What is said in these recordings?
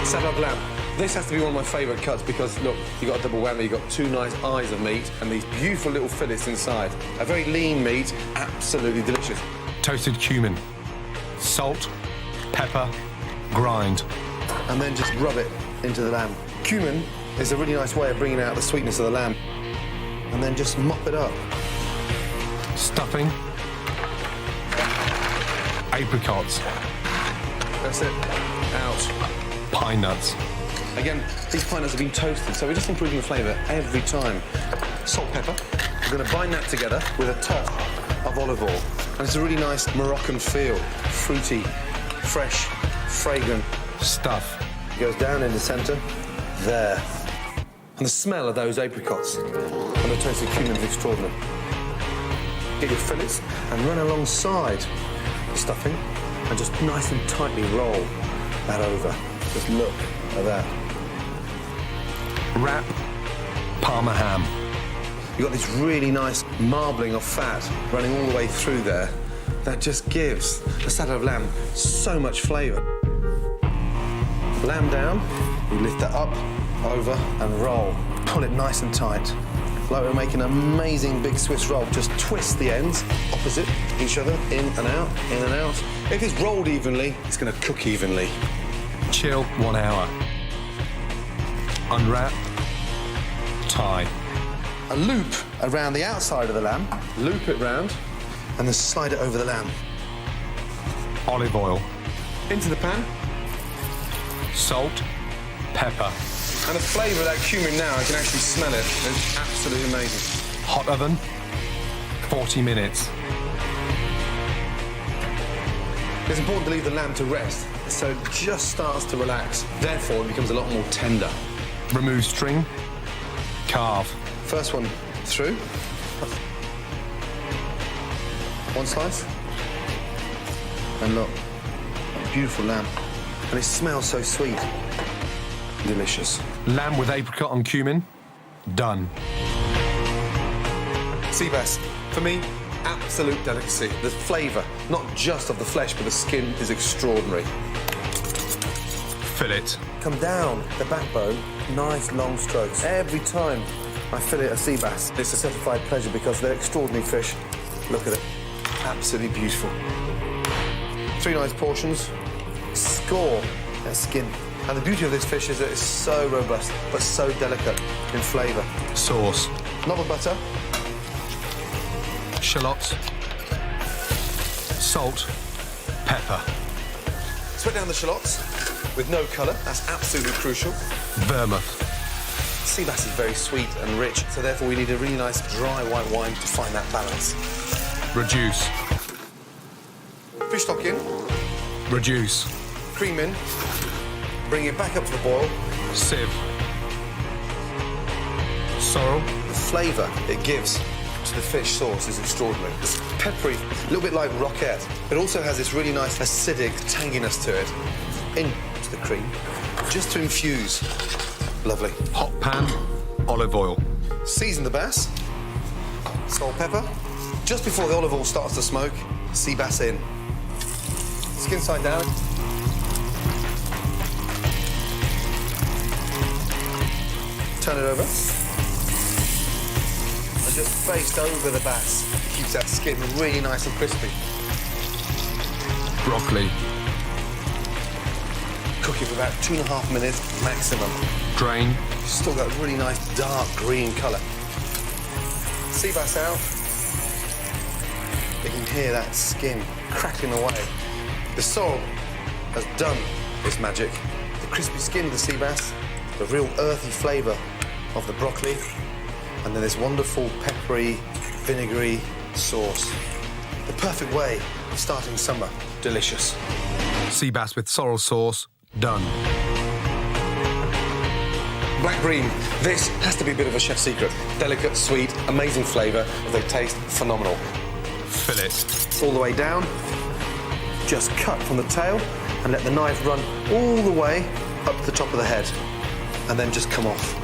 Saddle of lamb. This has to be one of my favourite cuts because, look, you've got a double whammy, you've got two nice eyes of meat and these beautiful little fillets inside. A very lean meat, absolutely delicious. Toasted cumin, salt, pepper, grind. And then just rub it into the lamb. Cumin is a really nice way of bringing out the sweetness of the lamb. And then just mop it up. Stuffing, apricots. That's it. Out. Pine nuts. Again, these pine nuts have been toasted, so we're just improving the flavour every time. Salt, pepper. We're going to bind that together with a top of olive oil. And it's a really nice Moroccan feel. Fruity, fresh, fragrant. Stuff. It goes down in the centre. There. And the smell of those apricots and the toasted cumin is extraordinary. Get your fillets and run alongside the stuffing and just nice and tightly roll that over. Just look at that. Wrap Parma ham. You've got this really nice marbling of fat running all the way through there. That just gives the saddle of lamb so much flavour. Lamb down, you lift that up, over and roll. Pull it nice and tight. Like we're making an amazing big Swiss roll. Just twist the ends opposite each other, in and out, in and out. If it's rolled evenly, it's going to cook evenly. Chill 1 hour. Unwrap. Tie. A loop around the outside of the lamb, loop it round, and then slide it over the lamb. Olive oil. Into the pan. Salt. Pepper. And the flavour of that cumin now, I can actually smell it. It's absolutely amazing. Hot oven. 40 minutes. It's important to leave the lamb to rest, so it just starts to relax. Therefore, it becomes a lot more tender. Remove string. Carve. First one through. One slice. And look, beautiful lamb. And it smells so sweet. Delicious. Lamb with apricot and cumin. Done. Sea bass, for me, absolute delicacy. The flavour, not just of the flesh, but the skin is extraordinary. Fillet. Come down the backbone, nice long strokes. Every time I fillet a sea bass, it's a certified pleasure because they're extraordinary fish. Look at it, absolutely beautiful. 3 nice portions, score that skin. And the beauty of this fish is that it's so robust, but so delicate in flavour. Sauce. Knob of butter. Shallots. Salt. Pepper. Sweat down the shallots with no colour. That's absolutely crucial. Vermouth. Sea bass is very sweet and rich, so therefore we need a really nice dry white wine to find that balance. Reduce. Fish stock in. Reduce. Cream in. Bring it back up to the boil. Sieve. Sorrel. The flavour it gives to the fish sauce is extraordinary. It's peppery, a little bit like roquette. It also has this really nice acidic tanginess to it. Into the cream, just to infuse. Lovely. Hot pan. Olive oil. Season the bass. Salt, pepper. Just before the olive oil starts to smoke, sea bass in. Skin side down. Turn it over. And just baste over the bass. It keeps that skin really nice and crispy. Broccoli. Cook it for about 2.5 minutes maximum. Drain. Still got a really nice dark green colour. Sea bass out. You can hear that skin crackling away. The sorrel has done its magic. The crispy skin of the sea bass, the real earthy flavour of the broccoli, and then this wonderful peppery, vinegary sauce. The perfect way of starting summer. Delicious. Sea bass with sorrel sauce. Done. Black bream. This has to be a bit of a chef's secret. Delicate, sweet, amazing flavour. They taste phenomenal. Fillet. All the way down. Just cut from the tail and let the knife run all the way up to the top of the head. And then just come off.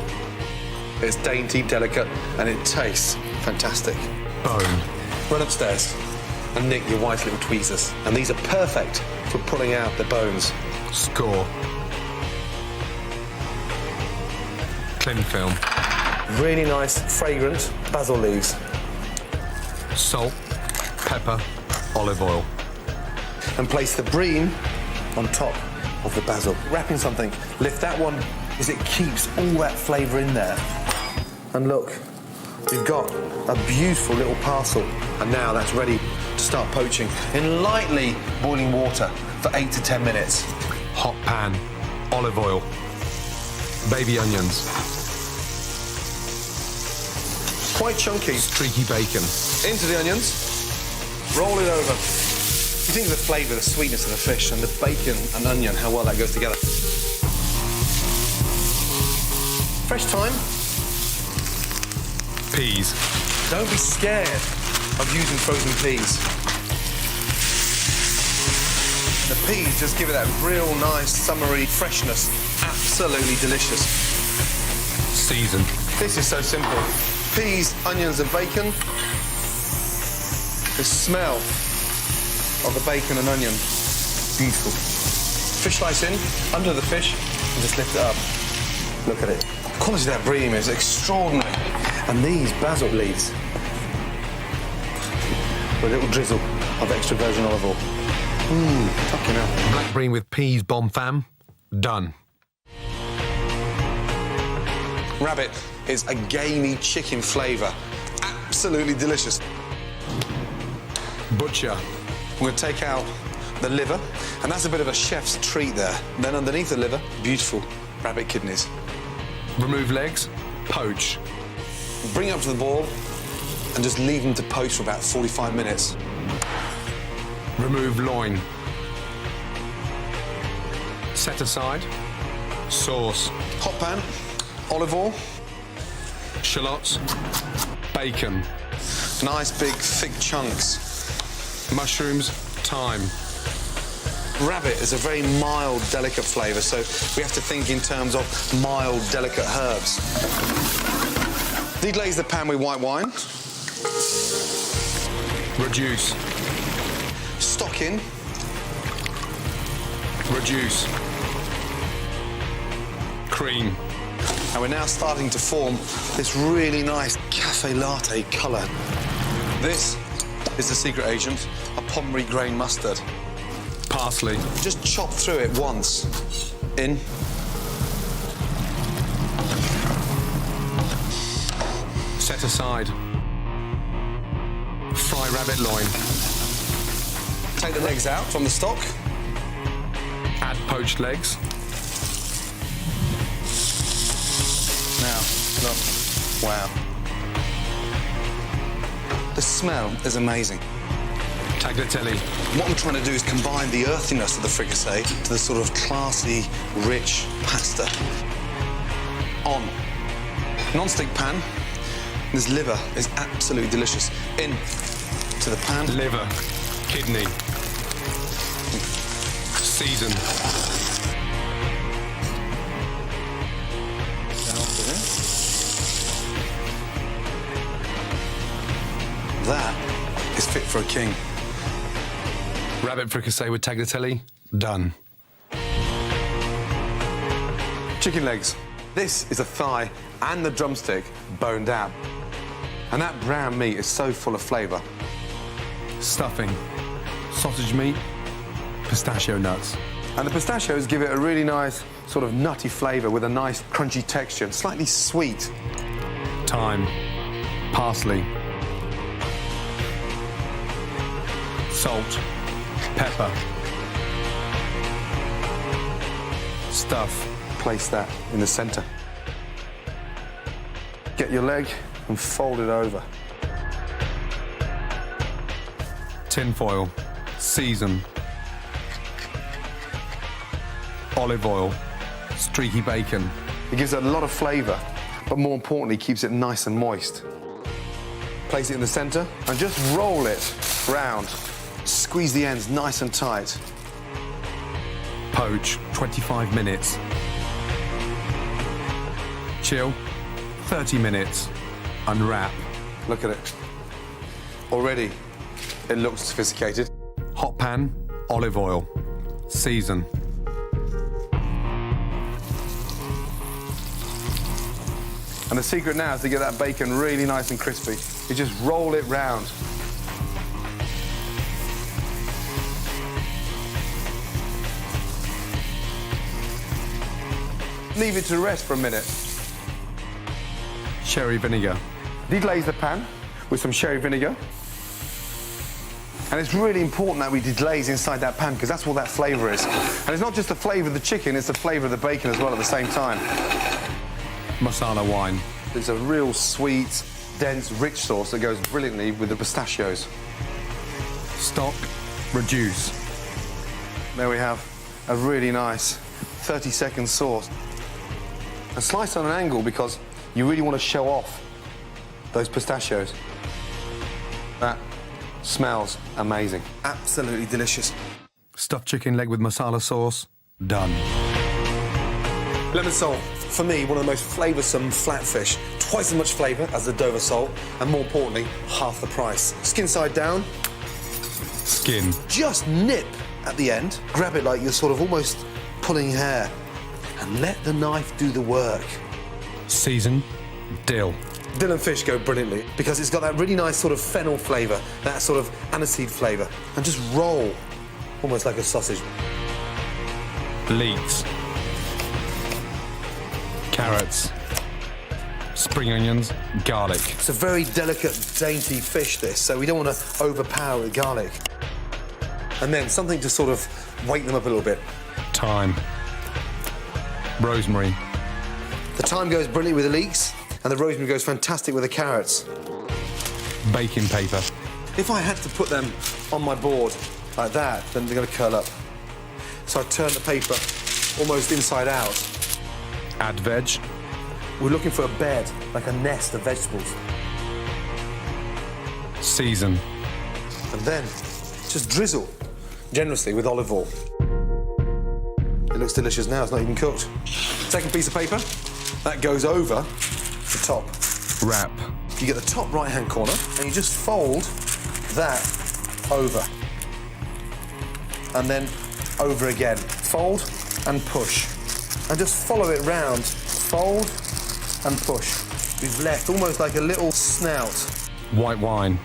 It's dainty, delicate, and it tastes fantastic. Bone. Run upstairs and nick your wife's little tweezers. And these are perfect for pulling out the bones. Score. Cling film. Really nice, fragrant basil leaves. Salt, pepper, olive oil. And place the bream on top of the basil. Wrapping something, lift that one as it keeps all that flavour in there. And look, we've got a beautiful little parcel. And now that's ready to start poaching in lightly boiling water for 8 to 10 minutes. Hot pan, olive oil, baby onions, Quite chunky. streaky bacon, Into the onions, roll it over. You think of the flavour, the sweetness of the fish and the bacon and onion, how well that goes together. Fresh thyme. peas, Don't be scared of using frozen peas. The peas just give it that real nice summery freshness. Absolutely delicious. season, This is so simple. Peas, onions and bacon. The smell of the bacon and onion. Beautiful. Fish slice in, under the fish, and just lift it up. Look at it. The quality of that bream is extraordinary. And these basil leaves with a little drizzle of extra virgin olive oil. Fucking hell. black bream with peas bomb fam, done. Rabbit is a gamey chicken flavour. Absolutely delicious. Butcher, We're going to take out the liver, and that's a bit of a chef's treat there. Then underneath the liver, beautiful rabbit kidneys. remove legs, poach, Bring it up to the boil and just leave them to poach for about 45 minutes. remove loin. Set aside, sauce, Hot pan, olive oil, shallots, bacon, nice big thick chunks. mushrooms, thyme, Rabbit is a very mild, delicate flavour, so we have to think in terms of mild, delicate herbs. Deglaze the pan with white wine. reduce, Stock in. reduce, cream, And we're now starting to form this really nice cafe latte colour. This is the secret agent, a Pommery grain mustard. parsley, Just chop through it once. In. set aside. Fry rabbit loin, Take the legs out from the stock. add poached legs, Now, look. Wow. The smell is amazing. tagliatelle, What I'm trying to do is combine the earthiness of the fricassee to the sort of classy, rich pasta. On. Non-stick pan. This liver is absolutely delicious. In to the pan. liver, kidney, season, That is fit for a king. rabbit fricassee with tagliatelle, done. Chicken legs. This is a thigh and the drumstick boned out. And that brown meat is so full of flavour. Stuffing, sausage meat, pistachio nuts, And the pistachios give it a really nice sort of nutty flavour with a nice crunchy texture, slightly sweet. thyme, parsley, salt, pepper, stuff, Place that in the centre. Get your leg and fold it over. tin foil, season, olive oil, streaky bacon, It gives it a lot of flavour, but more importantly, keeps it nice and moist. Place it in the centre and just roll it round. Squeeze the ends nice and tight. poach 25 minutes, chill 30 minutes, unwrap, Look at it. Already, it looks sophisticated. hot pan, olive oil, season, And the secret now is to get that bacon really nice and crispy. You just roll it round. Leave it to rest for a minute. Sherry vinegar. Deglaze the pan with some sherry vinegar. And it's really important that we deglaze inside that pan because that's what that flavour is. And it's not just the flavour of the chicken, it's the flavour of the bacon as well at the same time. Masala wine. It's a real sweet, dense, rich sauce that goes brilliantly with the pistachios. Stock. Reduce. There we have a really nice 30-second sauce. And sliced on an angle because you really want to show off those pistachios. That smells amazing. Absolutely delicious. Stuffed chicken leg with masala sauce. Done. Lemon sole, for me, one of the most flavoursome flatfish. Twice as much flavour as the Dover sole, and more importantly, half the price. Skin side down. Skin. Just nip at the end. Grab it like you're sort of almost pulling hair. And let the knife do the work. Season. Dill. Dill and fish go brilliantly because it's got that really nice sort of fennel flavour, that sort of aniseed flavour. And just roll, almost like a sausage. Leeks. Carrots. Spring onions. Garlic. It's a very delicate, dainty fish, this, so we don't want to overpower it with garlic. And then something to sort of wake them up a little bit. Thyme. Rosemary. The thyme goes brilliantly with the leeks, and the rosemary goes fantastic with the carrots. Baking paper. If I had to put them on my board like that, then they're going to curl up. So I turn the paper almost inside out. Add veg. We're looking for a bed, like a nest of vegetables. Season. And then just drizzle generously with olive oil. It looks delicious now, it's not even cooked. Second piece of paper, that goes over the top. Wrap. You get the top right-hand corner and you just fold that over. And then over again. Fold and push. And just follow it round. Fold and push. We've left almost like a little snout. White wine.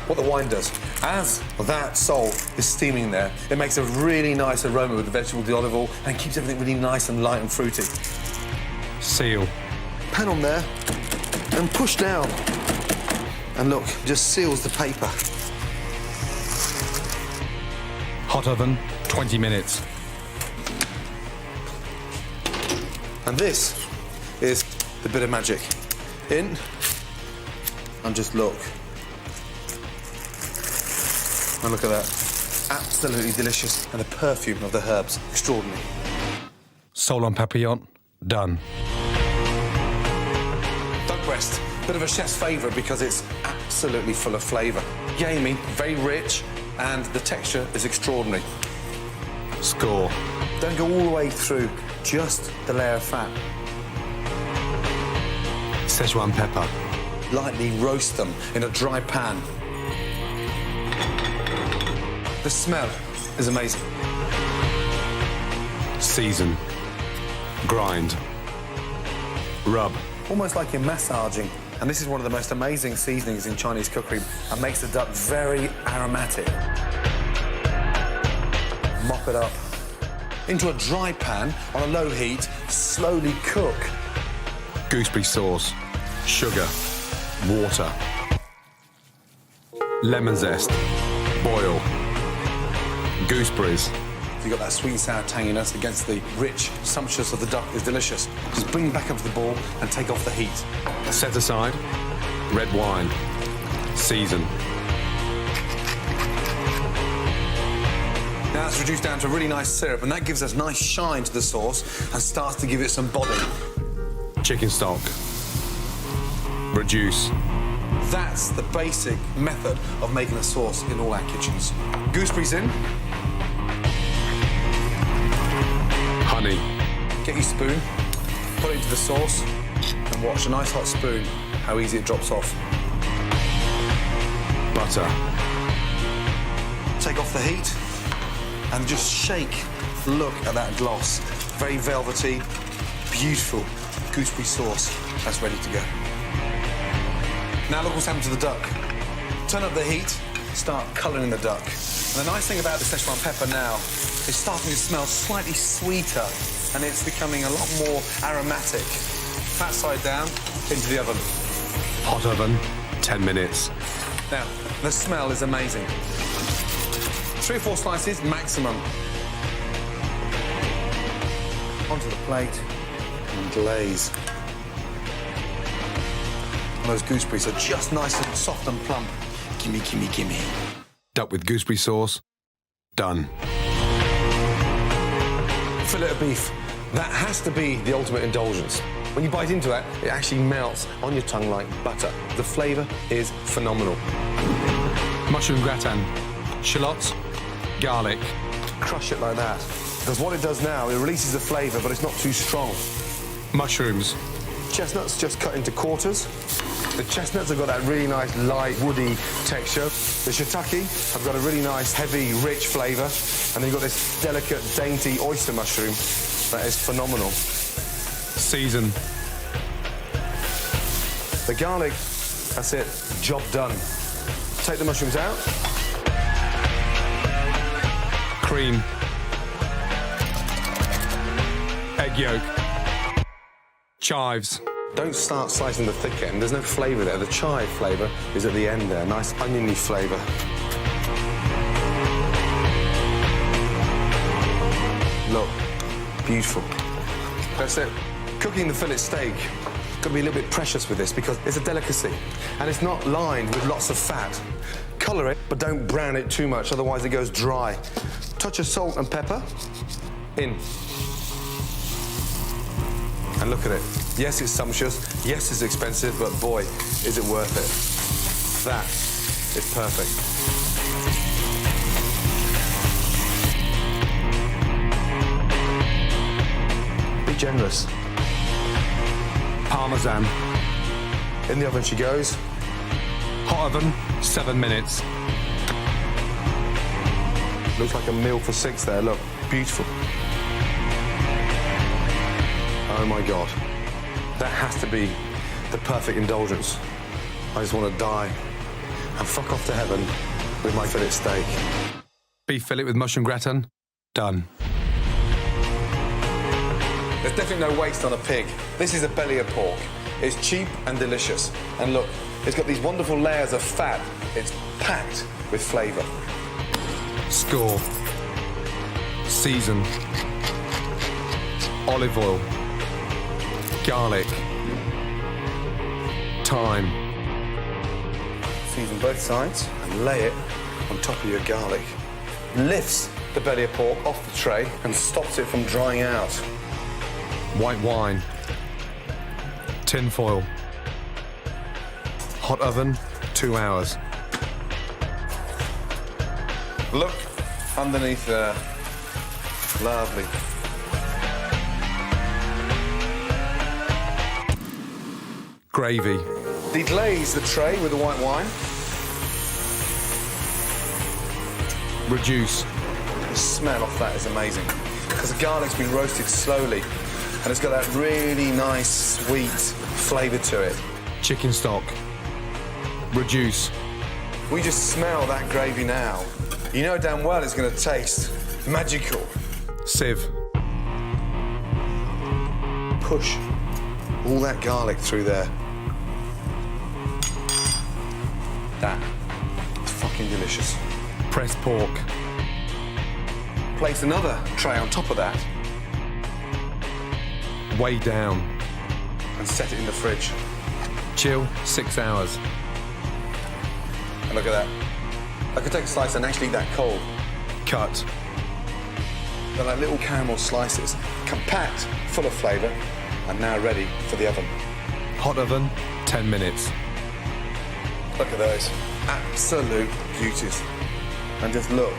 What the wine does, as that sole is steaming there, it makes a really nice aroma with the vegetable, the olive oil, and keeps everything really nice and light and fruity. Seal. Pan on there and push down. And look, just seals the paper. Hot oven. 20 minutes. And this is the bit of magic. In, and just look. And look at that. Absolutely delicious. And the perfume of the herbs, extraordinary. Sole en papillote. Done. Duck breast, bit of a chef's favourite because it's absolutely full of flavour. Gamey, very rich, and the texture is extraordinary. Score. Don't go all the way through, just the layer of fat. Szechuan pepper. Lightly roast them in a dry pan. The smell is amazing. Season. Grind. Rub. Almost like you're massaging. And this is one of the most amazing seasonings in Chinese cookery and makes the duck very aromatic. Mop it up. Into a dry pan on a low heat, slowly cook. Gooseberry sauce. Sugar. Water. Lemon zest. Boil. Gooseberries. You've got that sweet and sour tanginess against the rich sumptuous of the duck is delicious. Just bring it back up to the boil and take off the heat. Set aside. Red wine. Season. Now it's reduced down to a really nice syrup, and that gives us nice shine to the sauce and starts to give it some body. Chicken stock. Reduce. That's the basic method of making a sauce in all our kitchens. Gooseberries in. Honey. Get your spoon, put it into the sauce, and watch a nice hot spoon, how easy it drops off. Butter. Take off the heat and just shake. Look at that gloss. Very velvety, beautiful. gooseberry sauce that's ready to go. Now look what's happened to the duck. Turn up the heat, start colouring the duck. And the nice thing about the Szechuan pepper now is starting to smell slightly sweeter and it's becoming a lot more aromatic. Flat side down, into the oven. Hot oven, 10 minutes. Now, the smell is amazing. 3 or 4 slices, maximum. Onto the plate and glaze. And those gooseberries are just nice and soft and plump. Gimme, gimme, gimme. Duck with gooseberry sauce. Done. Fillet of beef. That has to be the ultimate indulgence. When you bite into that, it actually melts on your tongue like butter. The flavour is phenomenal. Mushroom gratin. Shallots. Garlic. Crush it like that. Because what it does now, it releases the flavour, but it's not too strong. Mushrooms. Chestnuts just cut into quarters. The chestnuts have got that really nice, light, woody texture. The shiitake have got a really nice, heavy, rich flavour. And then you've got this delicate, dainty oyster mushroom that is phenomenal. Season. The garlic, that's it, job done. Take the mushrooms out. Cream. Egg yolk. Chives. Don't start slicing the thick end, there's no flavour there. The chive flavour is at the end there, nice oniony flavour. Look, beautiful. That's it. Cooking the fillet steak, got to be a little bit precious with this because it's a delicacy and it's not lined with lots of fat. Colour it, but don't brown it too much, otherwise it goes dry. Touch of salt and pepper, in. And look at it. Yes, it's sumptuous. Yes, it's expensive, but boy, is it worth it. That is perfect. Be generous. Parmesan. In the oven she goes. Hot oven, 7 minutes. Looks like a meal for 6 there, look. Beautiful. Oh my God. That has to be the perfect indulgence. I just want to die and fuck off to heaven with my fillet steak. Beef fillet with mushroom gratin. Done. There's definitely no waste on a pig. This is a belly of pork. It's cheap and delicious. And look, it's got these wonderful layers of fat. It's packed with flavour. Score. Season. Olive oil. Garlic. Thyme. Season both sides and lay it on top of your garlic. Lifts the belly of pork off the tray and stops it from drying out. White wine. Tin foil. Hot oven, 2 hours. Look underneath there. Lovely. Gravy. Deglaze the tray with the white wine. Reduce. The smell off that is amazing because the garlic's been roasted slowly and it's got that really nice, sweet flavour to it. Chicken stock. Reduce. We just smell that gravy now. You know damn well it's going to taste magical. Sieve. Push all that garlic through there. That is fucking delicious. Pressed pork. Place another tray on top of that Way down. and set it in the fridge. Chill, 6 hours. And look at that. I could take a slice and actually eat that cold. Cut. They're like little caramel slices, compact, full of flavour, and now ready for the oven. Hot oven, 10 minutes. Look at those. Absolute beauties. And just look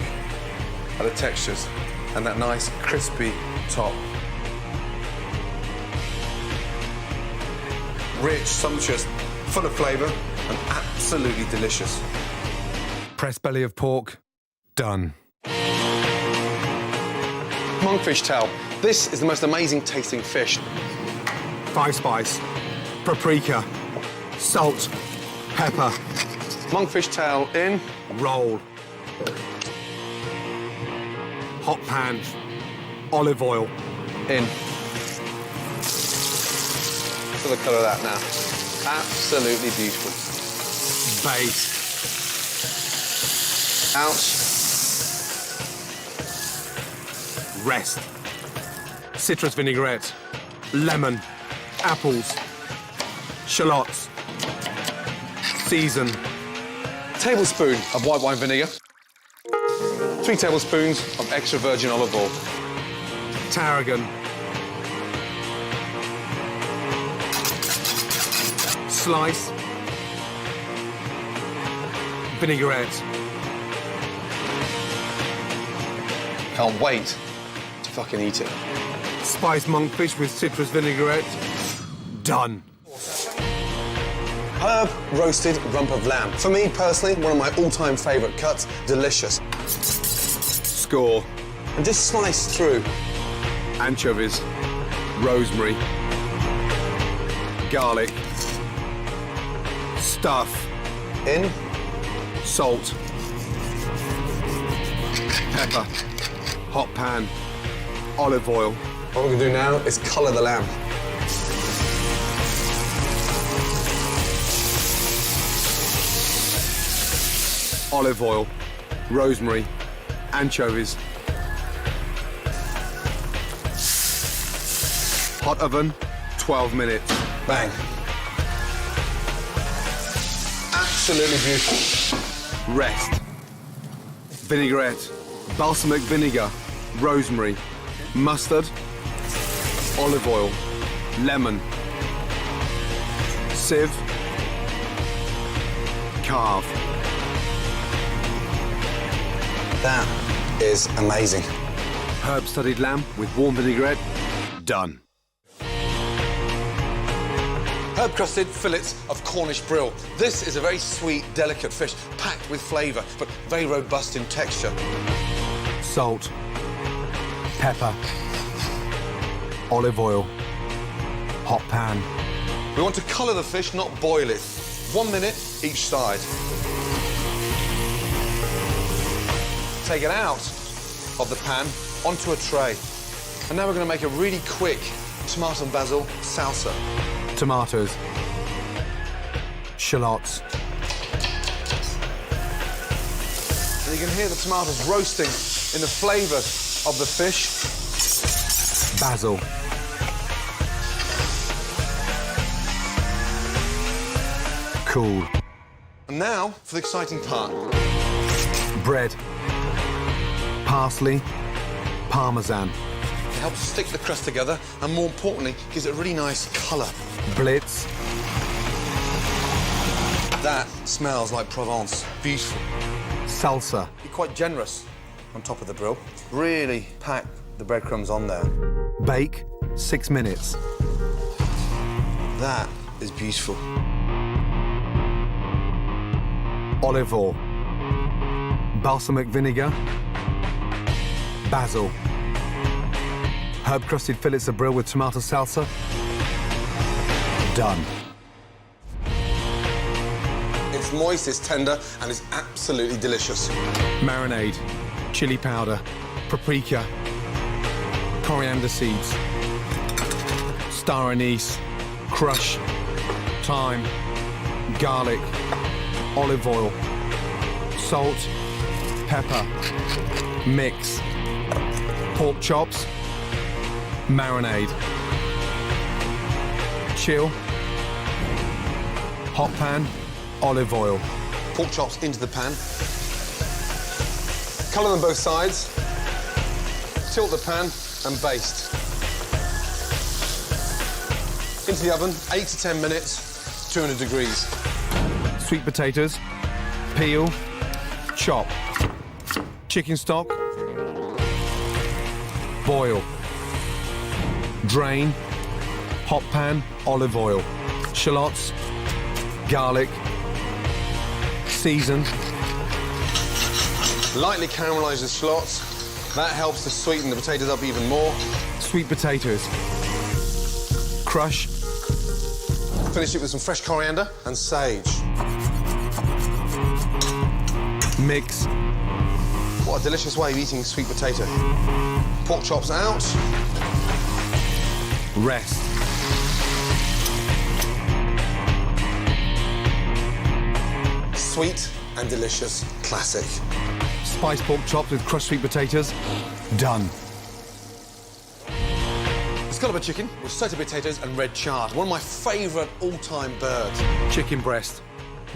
at the textures and that nice crispy top. Rich, sumptuous, full of flavour, and absolutely delicious. Pressed belly of pork. Done. Monkfish tail. This is the most amazing tasting fish. Five spice, paprika, salt, pepper, Monkfish tail in. roll. Hot pan, olive oil. In. Look at the colour of that now. Absolutely beautiful. Baste. Out. Rest. Citrus vinaigrette, lemon, apples, shallots. Season. Tablespoon of white wine vinegar. 3 tablespoons of extra virgin olive oil. Tarragon. Slice. Vinaigrette. Can't wait to fucking eat it. Spiced monkfish with citrus vinaigrette. Done. Herb-roasted rump of lamb. For me, personally, one of my all-time favourite cuts. Delicious. Score. And just sliced through. Anchovies. Rosemary. Garlic. Stuff. In. Salt. Pepper. Hot pan. Olive oil. What we're going to do now is colour the lamb. Olive oil. Rosemary. Anchovies. Hot oven, 12 minutes. Bang. Absolutely beautiful. Rest. Vinaigrette. Balsamic vinegar. Rosemary. Mustard. Olive oil. Lemon. Sieve. Carve. That is amazing. Herb-studded lamb with warm vinaigrette. Done. Herb-crusted fillets of Cornish brill. This is a very sweet, delicate fish, packed with flavour, but very robust in texture. Salt. Pepper. Olive oil. Hot pan. We want to colour the fish, not boil it. 1 minute each side. Take it out of the pan onto a tray. And now we're going to make a really quick tomato and basil salsa. Tomatoes. Shallots. And you can hear the tomatoes roasting in the flavour of the fish. Basil. Cool. And now for the exciting part. Bread. Parsley. Parmesan. It helps stick the crust together and, more importantly, gives it a really nice colour. Blitz. That smells like Provence. Beautiful. Salsa. Be quite generous on top of the brill. Really pack the breadcrumbs on there. Bake 6 minutes. That is beautiful. Olive oil. Balsamic vinegar. Basil. Herb-crusted fillets of brill with tomato salsa. Done. It's moist, it's tender, and it's absolutely delicious. Marinade. Chili powder. Paprika. Coriander seeds. Star anise. Crush. Thyme. Garlic. Olive oil. Salt. Pepper. Mix. Pork chops. Marinade. Chill. Hot pan. Olive oil. Pork chops into the pan. Colour them both sides. Tilt the pan and baste. Into the oven, 8 to 10 minutes, 200 degrees. Sweet potatoes. Peel. Chop. Chicken stock. Boil. Drain. Hot pan. Olive oil. Shallots. Garlic. Season. Lightly caramelise the shallots. That helps to sweeten the potatoes up even more. Sweet potatoes. Crush Finish it with some fresh coriander and sage. Mix. What a delicious way of eating sweet potato. Pork chops out. Rest. Sweet and delicious classic. Spiced pork chops with crushed sweet potatoes. Done. Scallop chicken with sauté potatoes and red chard. One of my favourite all-time birds. Chicken breast.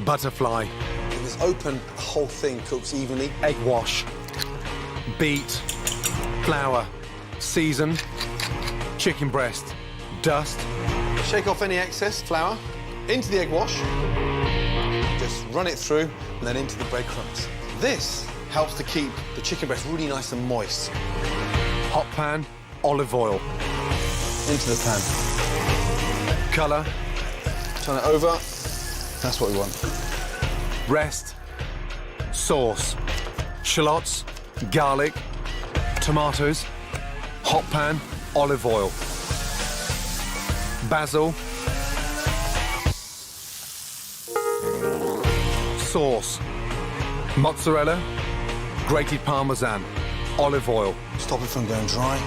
Butterfly. It is open, the whole thing cooks evenly. Egg wash. Beat. Flour. Season. Chicken breast. Dust. Shake off any excess flour into the egg wash. Just run it through and then into the breadcrumbs. This helps to keep the chicken breast really nice and moist. Hot pan. Olive oil. Into the pan. Colour. Turn it over. That's what we want. Rest. Sauce. Shallots. Garlic. Tomatoes. Hot pan. Olive oil. Basil. Sauce. Mozzarella. Grated parmesan. Olive oil. Stop it from going dry.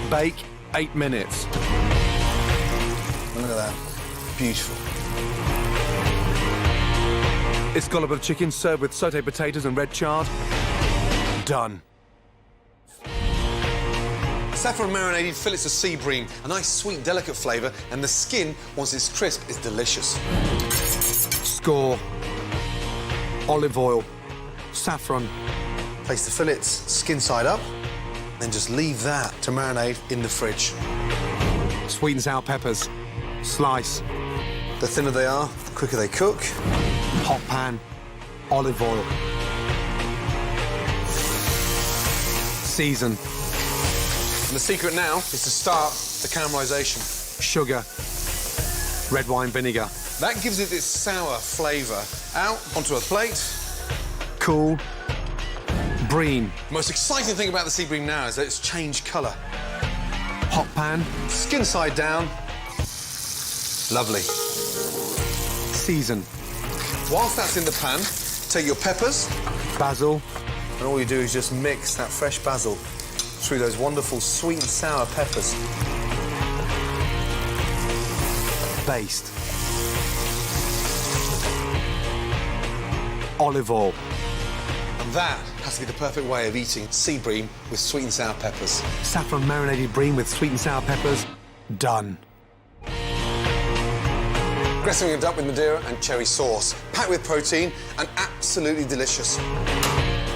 Bake 8 minutes. And look at that. Beautiful. Escallop of chicken served with sauté potatoes and red chard. Done. Saffron marinated fillets of sea bream. A nice, sweet, delicate flavour, and the skin, once it's crisp, is delicious. Score. Olive oil. Saffron. Place the fillets skin side up, then just leave that to marinate in the fridge. Sweet and sour peppers. Slice. The thinner they are, the quicker they cook. Hot pan. Olive oil. Season. And the secret now is to start the caramelisation. Sugar. Red wine vinegar. That gives it this sour flavour. Out onto a plate. Cool. Bream. The most exciting thing about the sea bream now is that it's changed colour. Hot pan. Skin side down. Lovely. Season. Whilst that's in the pan, take your peppers, Basil. And all you do is just mix that fresh basil through those wonderful sweet and sour peppers. Baste. Olive oil. and that has to be the perfect way of eating sea bream with sweet and sour peppers. Saffron marinated bream with sweet and sour peppers. Done. Dressing it up with Madeira and cherry sauce, packed with protein and absolutely delicious.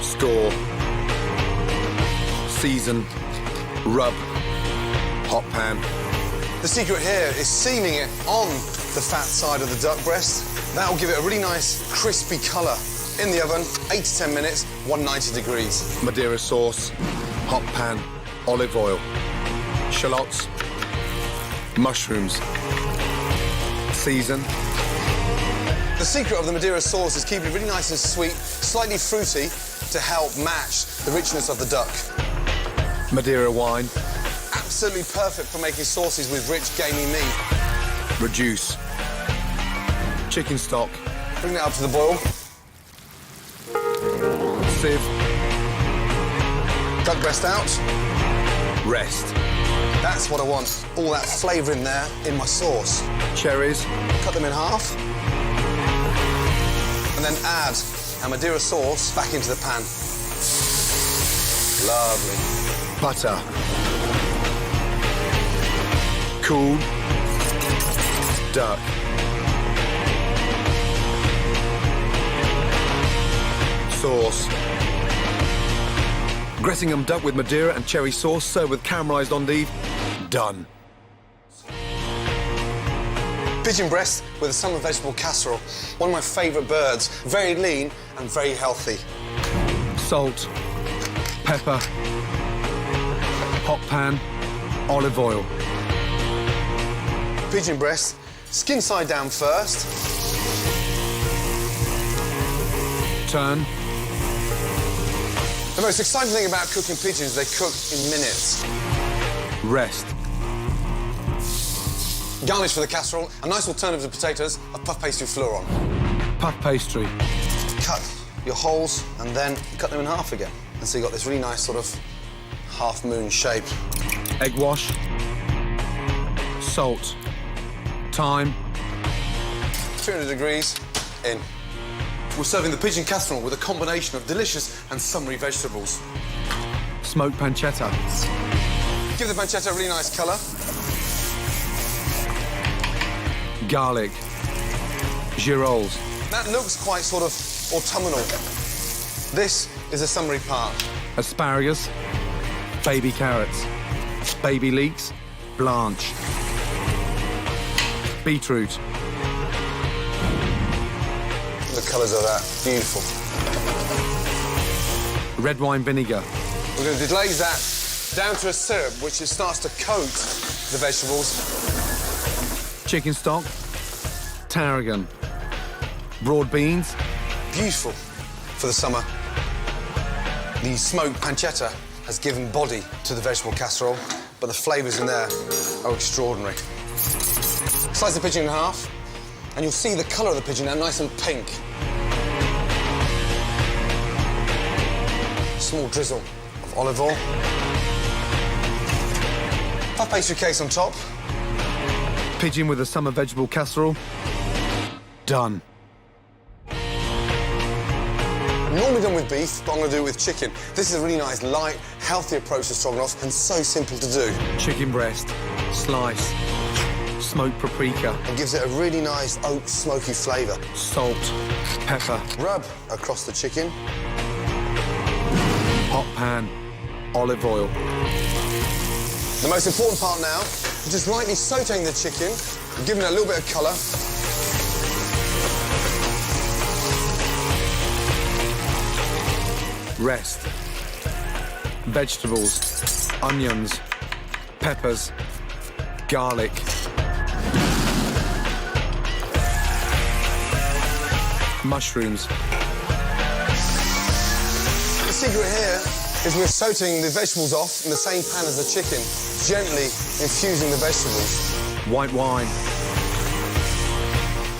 Store. Season. Rub. Hot pan. The secret here is seaming it on the fat side of the duck breast. That will give it a really nice crispy colour. In the oven, 8 to 10 minutes, 190 degrees. Madeira sauce. Hot pan. Olive oil. Shallots. Mushrooms. Season. The secret of the Madeira sauce is keeping it really nice and sweet, slightly fruity, to help match the richness of the duck. Madeira wine. Absolutely perfect for making sauces with rich, gamey meat. Reduce. Chicken stock. Bring that up to the boil. Sieve. Duck breast out. Rest. That's what I want. All that flavour in there, in my sauce. Cherries. Cut them in half. And then add our Madeira sauce back into the pan. Lovely. Butter. Cool. Duck. Sauce. Gressingham duck with Madeira and cherry sauce, served with caramelised endive. Done. Pigeon breast with a summer vegetable casserole. One of my favourite birds. Very lean and very healthy. Salt. Pepper. Hot pan. Olive oil. Pigeon breast, skin side down first. Turn. The most exciting thing about cooking pigeons is they cook in minutes. Rest. Garnish for the casserole, a nice alternative to potatoes, a puff pastry fleuron. Puff pastry. Cut your holes and then cut them in half again. And so you've got this really nice sort of half-moon shape. Egg wash. Salt. Thyme. 300 degrees, in. We're serving the pigeon casserole with a combination of delicious and summery vegetables. Smoked pancetta. Give the pancetta a really nice colour. Garlic. Girolles. That looks quite sort of autumnal. This is a summery part. Asparagus. Baby carrots. Baby leeks. Blanch. Beetroot. The colours of that, beautiful. Red wine vinegar. We're going to deglaze that down to a syrup which starts to coat the vegetables. Chicken stock. Tarragon. Broad beans. Beautiful for the summer. The smoked pancetta has given body to the vegetable casserole, but the flavours in there are extraordinary. Slice the pigeon in half, and you'll see the colour of the pigeon now nice and pink. Small drizzle of olive oil. Puff pastry case on top. Pigeon with a summer vegetable casserole. Done. Normally done with beef, but I'm going to do it with chicken. This is a really nice, light, healthy approach to stroganoff, and so simple to do. Chicken breast. Slice. Smoked paprika. It gives it a really nice oak smoky flavour. Salt. Pepper. Rub across the chicken. Hot pan. Olive oil. The most important part now is just lightly sautéing the chicken, giving it a little bit of colour. Rest. Vegetables. Onions. Peppers. Garlic. Mushrooms. The secret here is we're sautéing the vegetables off in the same pan as the chicken, gently infusing the vegetables. White wine.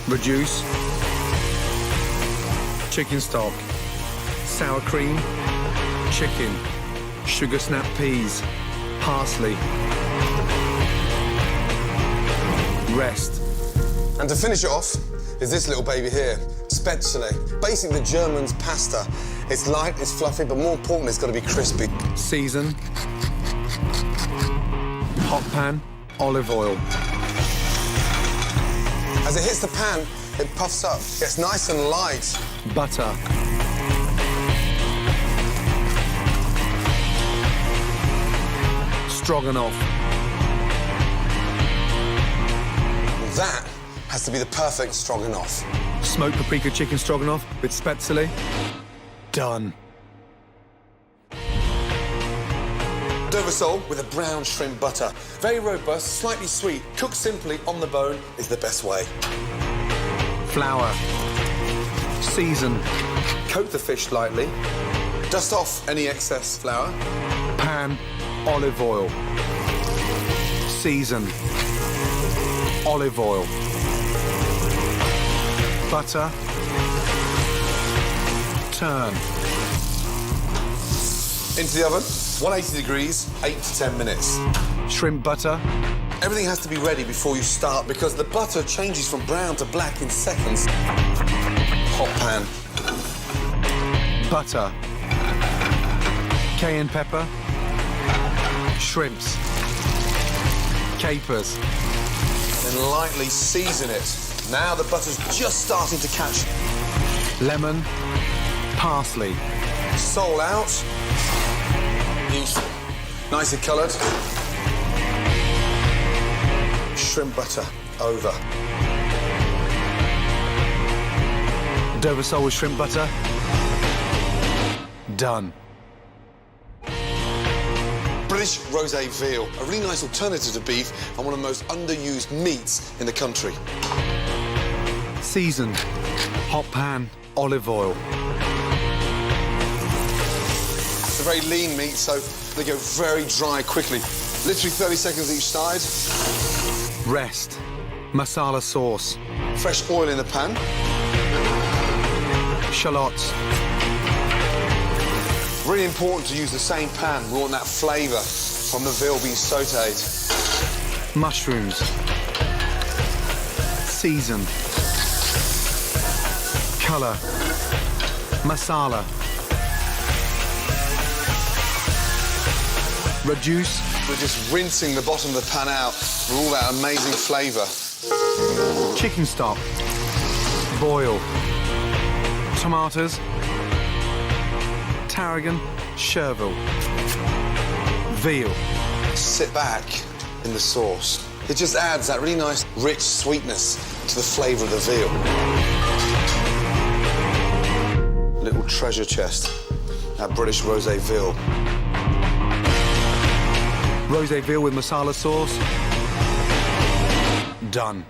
Reduce. Chicken stock. Sour cream. Chicken. Sugar snap peas. Parsley. Rest. And to finish it off is this little baby here, spätzle. Basically the German's pasta. It's light, it's fluffy, but more importantly, it's got to be crispy. Season. Hot pan. Olive oil. As it hits the pan, it puffs up. It's nice and light. Butter. Stroganoff. That has to be the perfect stroganoff. Smoked paprika chicken stroganoff with spätzle. Done. Dover sole with a brown shrimp butter. Very robust, slightly sweet. Cooked simply on the bone is the best way. Flour. Season. Coat the fish lightly. Dust off any excess flour. Pan. Olive oil. Season. Olive oil. Butter. Turn. Into the oven, 180 degrees, 8 to 10 minutes. Shrimp butter. Everything has to be ready before you start because the butter changes from brown to black in seconds. Hot pan. Butter. Cayenne pepper. Shrimps. Capers. Then lightly season it. Now the butter's just starting to catch. Lemon. Parsley. Sole out. Beautiful. Nicely coloured. Shrimp butter over. Dover sole with shrimp butter. Done. British Rosé veal, a really nice alternative to beef and one of the most underused meats in the country. Season. Hot pan. Olive oil. It's a very lean meat, so they go very dry quickly. Literally 30 seconds each side. Rest. Masala sauce. Fresh oil in the pan. Shallots. Really important to use the same pan. We want that flavour from the veal being sautéed. Mushrooms. Season. Colour. Masala. Reduce. We're just rinsing the bottom of the pan out for all that amazing flavour. Chicken stock. Boil. Tomatoes. Tarragon. Chervil. Veal. Sit back in the sauce. It just adds that really nice, rich sweetness to the flavour of the veal. Little treasure chest. That British Rosé veal. Rosé veal with masala sauce. Done.